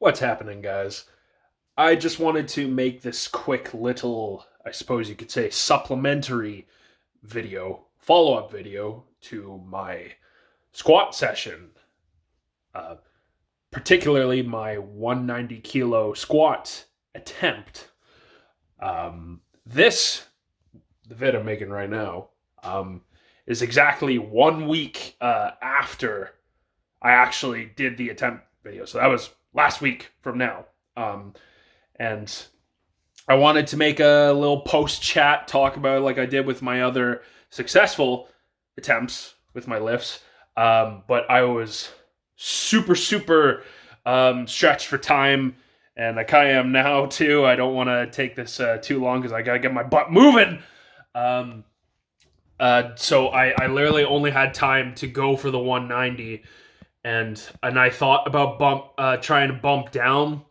What's happening, guys? I just wanted to make this quick little, I suppose you could say, supplementary video, follow-up video to my squat session. Uh, Particularly my 190 kilo squat attempt. The vid I'm making right now, is exactly 1 week after I actually did the attempt video. So that was last week from now. And I wanted to make a little post chat talk about it like I did with my other successful attempts with my lifts. But I was super stretched for time, and I kind of am now too. I don't want to take this too long because I got to get my butt moving. So I literally only had time to go for the 190, and I thought about trying to bump down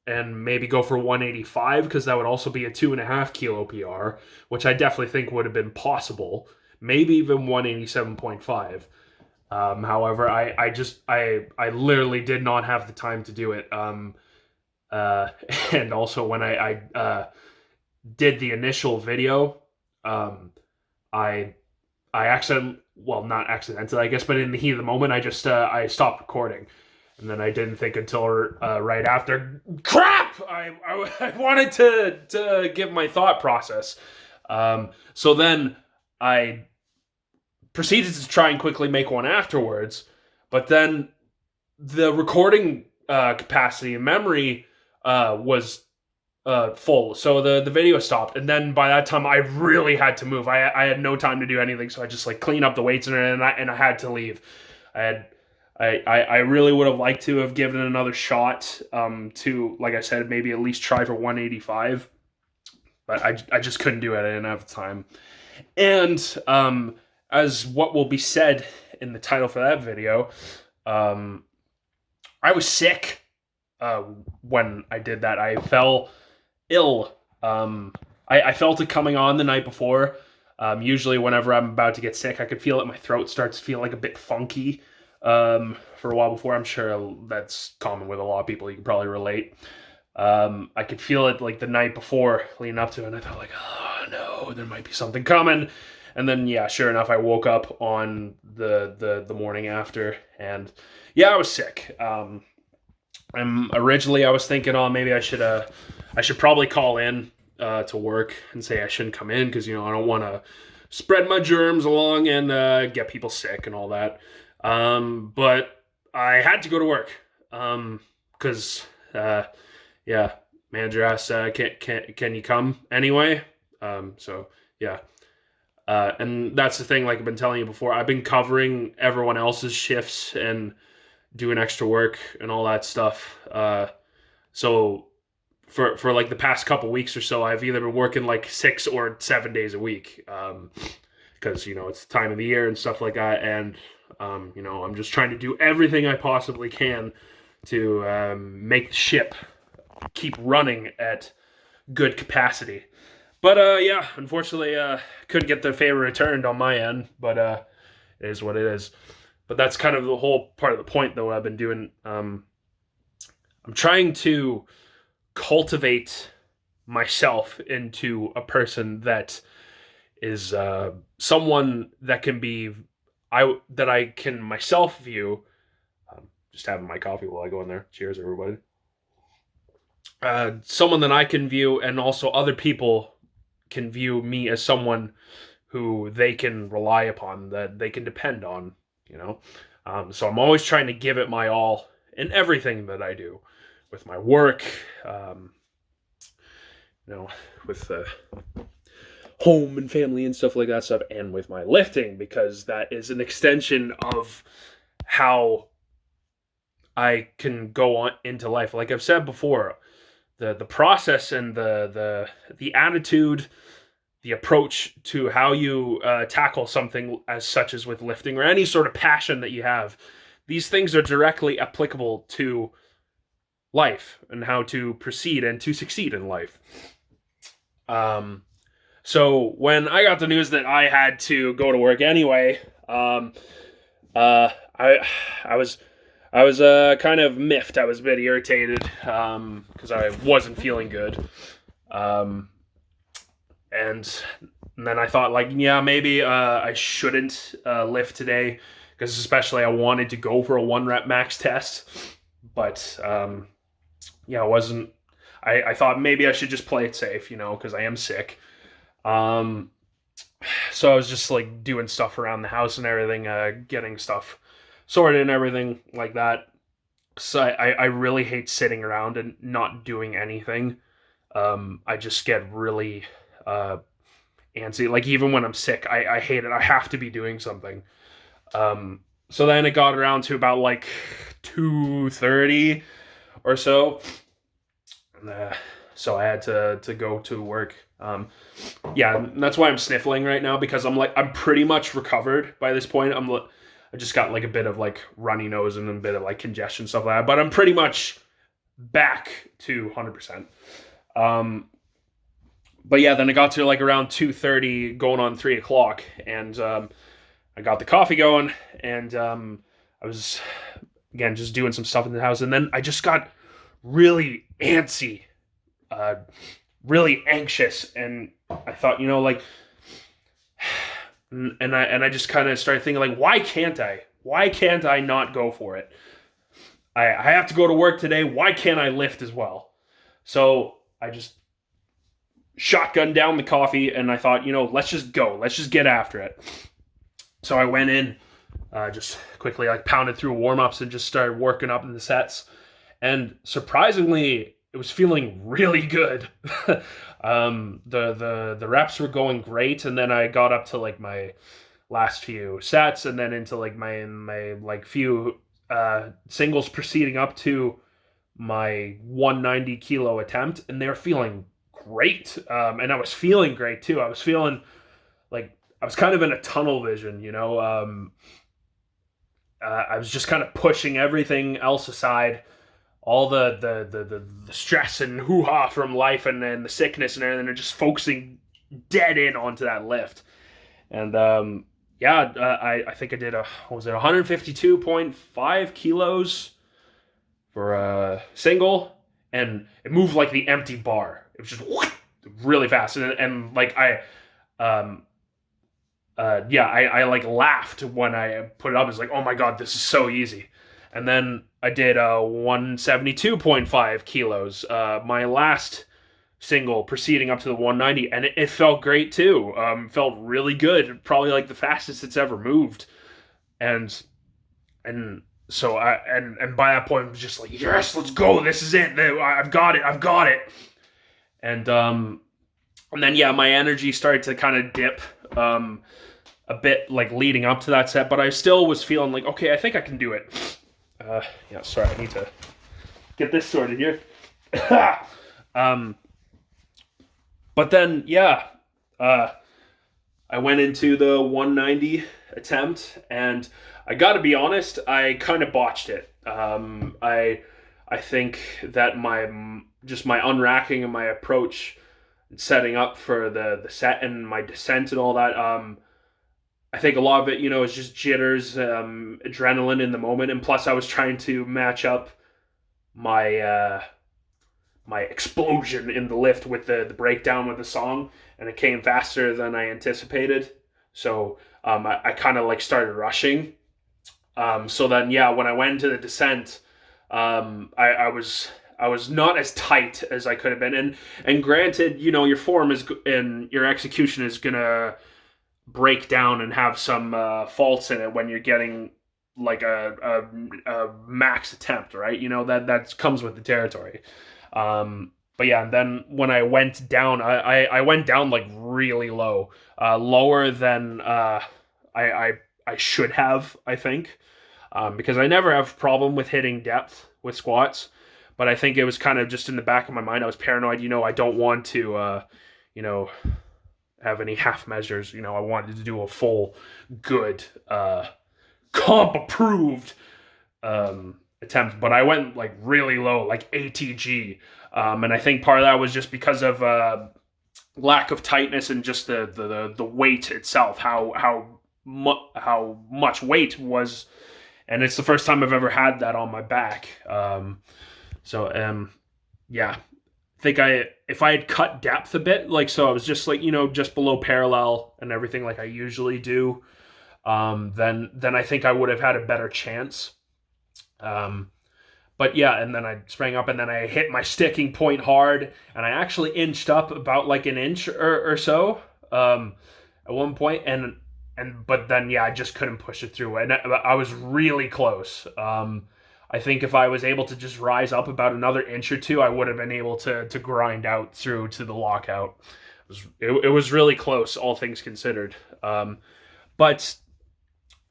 and maybe go for 185 because that would also be a 2.5 kilo PR, which I definitely think would have been possible. Maybe even 187.5. However, I literally did not have the time to do it. And also when I did the initial video, I not accidentally, I guess, but in the heat of the moment, I stopped recording. And then I didn't think until right after. Crap! I wanted to give my thought process. So then I proceeded to try and quickly make one afterwards. But then the recording capacity and memory was full. So the video stopped. And then by that time, I really had to move. I had no time to do anything. So I just clean up the weights and I had to leave. I really would have liked to have given it another shot to, like I said, maybe at least try for 185. But I just couldn't do it. I didn't have the time. And as what will be said in the title for that video, I was sick when I did that. I fell ill. I felt it coming on the night before. Usually whenever I'm about to get sick, I could feel it. My throat starts to feel like a bit funky. For a while before. I'm sure that's common with a lot of people. You can probably relate. I could feel it the night before leading up to it, and I thought oh no, there might be something coming. And then yeah, sure enough, I woke up on the morning after, and yeah, I was sick. Originally I was thinking, maybe I should probably call in to work and say I shouldn't come in because I don't want to spread my germs along and get people sick and all that. But I had to go to work, cause, yeah, manager asked, can you come anyway? So yeah. And that's the thing, like I've been telling you before, I've been covering everyone else's shifts and doing extra work and all that stuff. So for the past couple weeks or so, I've either been working 6 or 7 days a week, cause it's the time of the year and stuff like that. And, I'm just trying to do everything I possibly can to make the ship keep running at good capacity. But yeah, unfortunately, couldn't get the favor returned on my end. But it is what it is. But that's kind of the whole part of the point, though. I've been doing. I'm trying to cultivate myself into a person that is someone that can be. That I can myself view. Just having my coffee while I go in there. Cheers, everybody. Someone that I can view, and also other people can view me as someone who they can rely upon, that they can depend on. So I'm always trying to give it my all in everything that I do, with my work, with home and family and stuff like that stuff, and with my lifting, because that is an extension of how I can go on into life. Like I've said before, the process and the attitude, the approach to how you tackle something as such as with lifting or any sort of passion that you have, these things are directly applicable to life and how to proceed and to succeed in life. So when I got the news that I had to go to work anyway, I was I was kind of miffed. I was a bit irritated because I wasn't feeling good. And then I thought, like, yeah, maybe I shouldn't lift today, because especially I wanted to go for a 1 rep max test. But yeah, I wasn't. I thought maybe I should just play it safe, because I am sick. So I was just like doing stuff around the house and everything, getting stuff sorted and everything like that. So I really hate sitting around and not doing anything. I just get really antsy. Like, even when I'm sick, I hate it. I have to be doing something. So then it got around to about like 2:30 or so. So I had to go to work. Yeah, that's why I'm sniffling right now, because I'm pretty much recovered by this point. I just got like a bit of like runny nose and a bit of like congestion, stuff like that, but I'm pretty much back to 100%. But yeah, then it got to like around 2:30, going on 3 o'clock, and I got the coffee going, and I was again just doing some stuff in the house, and then I just got really antsy, really anxious, and I thought, like, and I just kind of started thinking, like, why can't I not go for it? I have to go to work today. Why can't I lift as well? So I just shotgunned down the coffee, and I thought, let's just go. Let's just get after it. So I went in, just quickly like pounded through warm-ups and just started working up in the sets. And surprisingly, it was feeling really good. The reps were going great, and then I got up to like my last few sets, and then into like my like few singles proceeding up to my 190 kilo attempt, and they were feeling great. And I was feeling great too. I was feeling like I was kind of in a tunnel vision, I was just kind of pushing everything else aside, all the stress and hoo-ha from life and then the sickness and everything, and just focusing dead in onto that lift. And I think I did 152.5 kilos for a single, and it moved like the empty bar. It was just really fast, and like I like laughed when I put it up. It's like, oh my god, this is so easy. And then I did 172.5 kilos, my last single proceeding up to the 190, and it felt great too. Felt really good, probably like the fastest it's ever moved. And so and by that point, I was just like, yes, let's go. This is it. I've got it. And then yeah, my energy started to kind of dip a bit like leading up to that set, but I still was feeling like, okay, I think I can do it. Sorry, I need to get this sorted here. But then, I went into the 190 attempt, and I got to be honest, I kind of botched it. I think that my unracking and my approach, setting up for the set and my descent and all that, I think a lot of it, is just jitters, adrenaline in the moment, and plus I was trying to match up my my explosion in the lift with the breakdown with the song, and it came faster than I anticipated. So I kind of like started rushing. So then, when I went into the descent, I was not as tight as I could have been, and granted, your form is and your execution is gonna break down and have some faults in it when you're getting like a max attempt, right? That comes with the territory. But yeah, and then when I went down, I went down like really low, lower than I should have, I think, because I never have a problem with hitting depth with squats, but I think it was kind of just in the back of my mind. I was paranoid, I don't want to, have any half measures. I wanted to do a full, good, comp approved attempt, but I went like really low, like ATG, and I think part of that was just because of lack of tightness and just the weight itself, how much weight was and it's the first time I've ever had that on my back. Yeah, I think if I had cut depth a bit, like, so I was just like, just below parallel and everything like I usually do, then I think I would have had a better chance. But yeah, and then I sprang up and then I hit my sticking point hard, and I actually inched up about like an inch or so at one point, but then yeah, I just couldn't push it through, and I was really close. I think if I was able to just rise up about another inch or two, I would have been able to grind out through to the lockout. It was really close, all things considered. But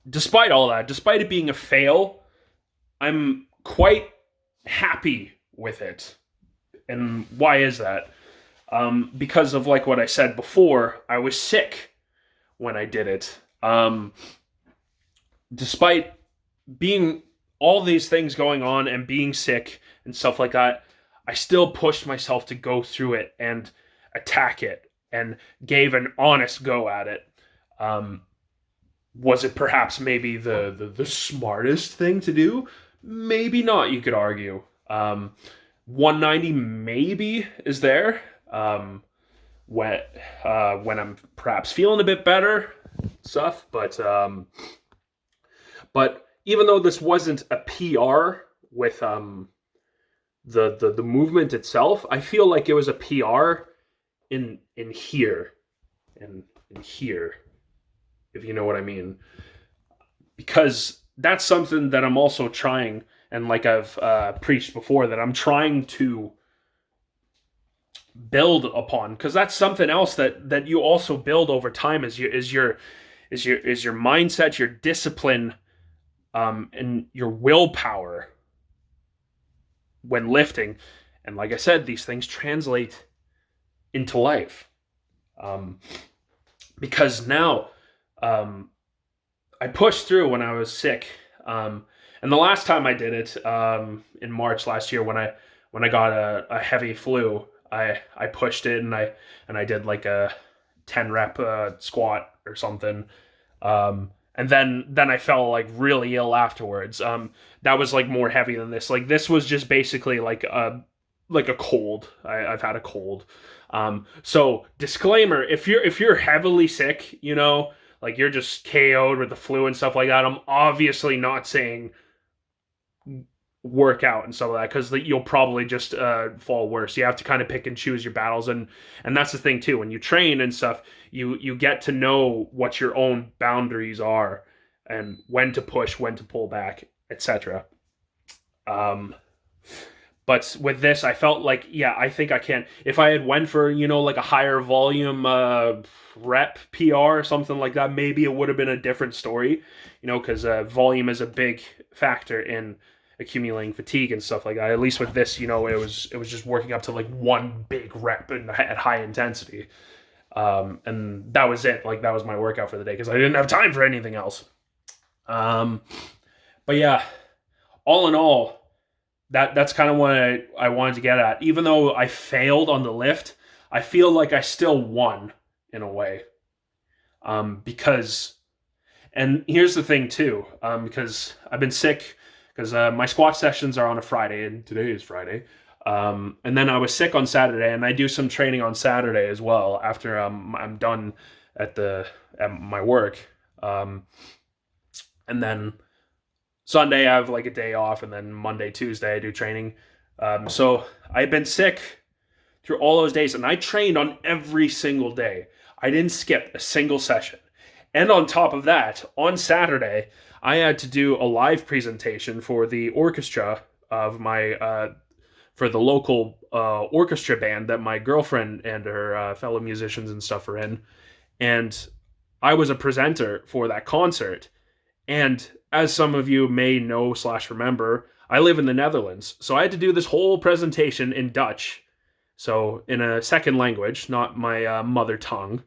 despite all that, despite it being a fail, I'm quite happy with it. And why is that? Because of like what I said before, I was sick when I did it. Despite being all these things going on and being sick and stuff like that, I still pushed myself to go through it and attack it and gave an honest go at it. Was it perhaps maybe the smartest thing to do? Maybe not, you could argue. 190 maybe is there when I'm perhaps feeling a bit better stuff, but even though this wasn't a PR with the movement itself, I feel like it was a PR in here and in here, if you know what I mean, because that's something that I'm also trying, and like I've preached before, that I'm trying to build upon, because that's something else that you also build over time is your mindset, your discipline, and your willpower when lifting. And like I said, these things translate into life, because now I pushed through when I was sick. And the last time I did it, in March last year, when I got a heavy flu, I pushed it and I did like a 10 rep squat or something. And then I felt like really ill afterwards. That was like more heavy than this. Like this was just basically like a cold. I've had a cold. So disclaimer, if you're heavily sick, like you're just KO'd with the flu and stuff like that, I'm obviously not saying work out and stuff like that, because you'll probably just fall worse. You have to kind of pick and choose your battles, and that's the thing too. When you train and stuff, you get to know what your own boundaries are and when to push, when to pull back, etc. But with this, I felt like, yeah, I think I can. If I had went for, like a higher volume rep PR or something like that, maybe it would have been a different story, because volume is a big factor in accumulating fatigue and stuff like that. At least with this, it was just working up to like one big rep at high intensity. And that was it. Like that was my workout for the day, because I didn't have time for anything else. But yeah, all in all, that's kind of what I wanted to get at. Even though I failed on the lift, I feel like I still won in a way. Because, and here's the thing too, because I've been sick, because my squat sessions are on a Friday, and today is Friday. And then I was sick on Saturday, and I do some training on Saturday as well after I'm done at my work. And then Sunday I have like a day off, and then Monday, Tuesday I do training. So I've been sick through all those days, and I trained on every single day. I didn't skip a single session. And on top of that, on Saturday, I had to do a live presentation for the orchestra of for the local orchestra band that my girlfriend and her fellow musicians and stuff are in. And I was a presenter for that concert. And as some of you may know / remember, I live in the Netherlands. So I had to do this whole presentation in Dutch. So in a second language, not my mother tongue.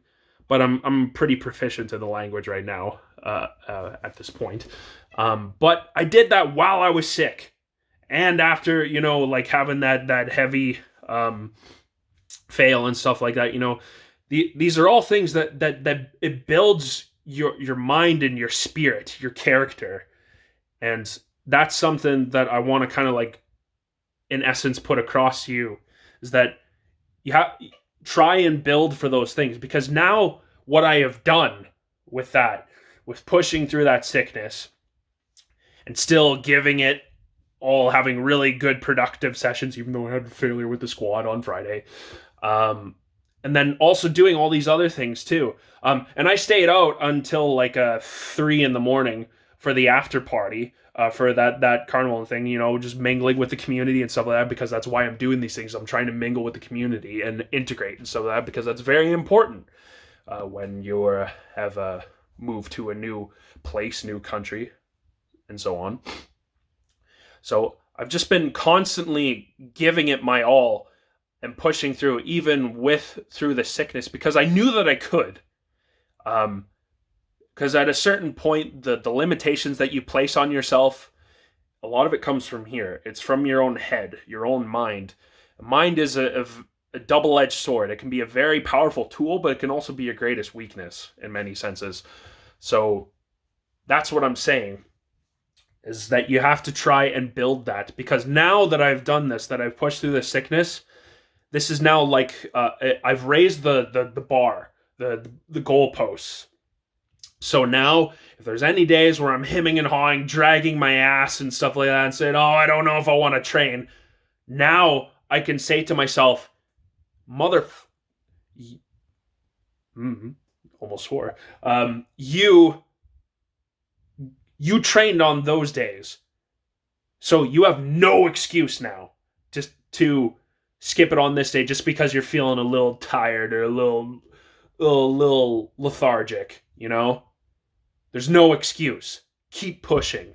But I'm pretty proficient in the language right now at this point. But I did that while I was sick. And after, like having that heavy fail and stuff like that, these are all things that it builds your mind and your spirit, your character. And that's something that I want to kind of like, in essence, put across to you, is that you have try and build for those things, because now what I have done with that, with pushing through that sickness and still giving it all, having really good productive sessions, even though I had a failure with the squat on Friday. And then also doing all these other things too. And I stayed out until like 3 in the morning for the after party, for that carnival thing, just mingling with the community and stuff like that, because that's why I'm doing these things. I'm trying to mingle with the community and integrate and stuff like that, because that's very important when you have moved to a new place, new country, and so on. So I've just been constantly giving it my all and pushing through, even through the sickness, because I knew that I could. Because at a certain point, the limitations that you place on yourself, a lot of it comes from here. It's from your own head, your own mind. Mind is a double-edged sword. It can be a very powerful tool, but it can also be your greatest weakness in many senses. So that's what I'm saying, is that you have to try and build that. Because now that I've done this, that I've pushed through the sickness, this is now like I've raised the bar, the goalposts. So now, if there's any days where I'm hemming and hawing, dragging my ass and stuff like that, and saying, "Oh, I don't know if I want to train," now I can say to myself, almost swore. You trained on those days, so you have no excuse now just to skip it on this day just because you're feeling a little tired or a little lethargic. There's no excuse. Keep pushing.